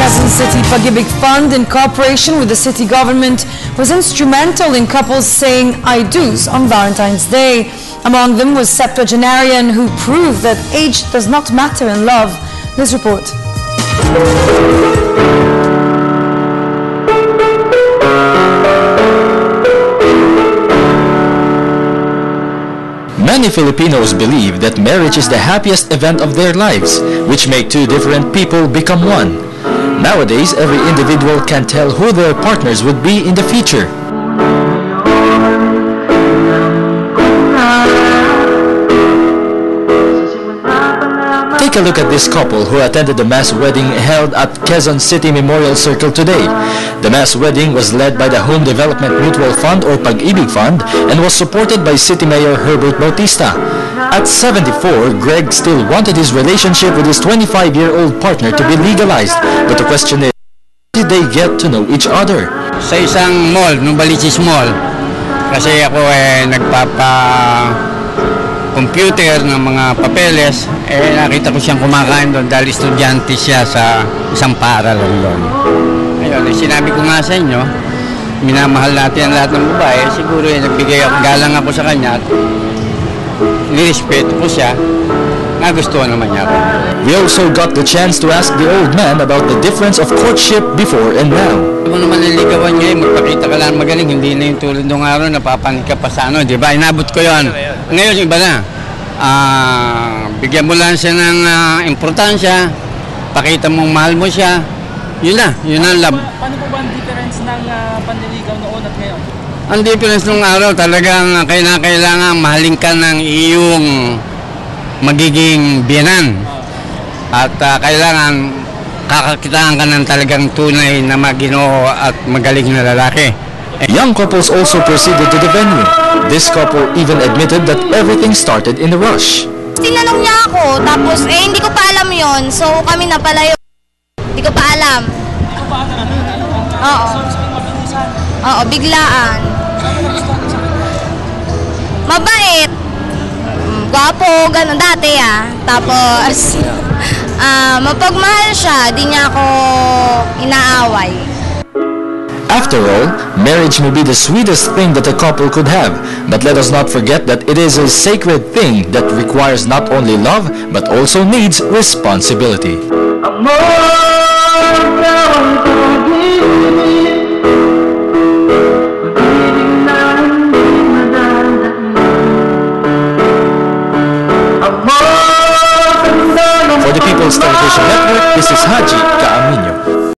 Quezon City Pag-ibig Fund, in cooperation with the city government, was instrumental in couples saying I do's on Valentine's Day. Among them was septuagenarian who proved that age does not matter in love. This report. Many Filipinos believe that marriage is the happiest event of their lives, which make two different people become one. Nowadays, every individual can tell who their partners would be in the future. Take a look at this couple who attended the mass wedding held at Quezon City Memorial Circle today. The mass wedding was led by the Home Development Mutual Fund or Pag-ibig Fund and was supported by City Mayor Herbert Bautista. At 74, Greg still wanted his relationship with his 25-year-old partner to be legalized. But the question is, how did they get to know each other? Sa isang mall, Novaliches Mall. Kasi ako nagpapa-computer ng mga papeles. Nakita ko siyang kumakain doon dahil estudyante siya sa isang paaralan doon. Ayun, sinabi ko nga sa inyo, minamahal natin ang lahat ng babae. Siguro nagbigay ako, galang ako sa kanya at nirespeto ko siya. Nagustuhan naman niya ako. We also got the chance to ask the old man about the difference of courtship before and now. Kung naman naliligawan niya, magpakita ka lang magaling, hindi na yung tulad ng araw, napapanik ka pa sa ano, di ba? Inabot ko yon. Ngayon, iba na. Bigyan mo lang siya ng importansya, pakita mong mahal mo siya, yun na, yun ang love. Paano po ba ang difference ng panliligaw noon at ngayon? Ang difference nung araw, talagang kailangan mahalin ka ng iyong magiging biyenan. At kailangan kakakitaan ka ng talagang tunay na maginoo at magaling na lalaki. Young couples also proceeded to the venue. This couple even admitted that everything started in a rush. Tinanong niya ako, tapos hindi ko pa alam yon. So kami na pala yun. Hindi ko pa alam. Oo. Oo, biglaan. Mabait. Gwapo, gano'n dati Tapos, mapagmahal siya, di niya ako inaaway. After all, marriage may be the sweetest thing that a couple could have, but let us not forget that it is a sacred thing that requires not only love, but also needs responsibility. For the People's Television Network, this is Haji.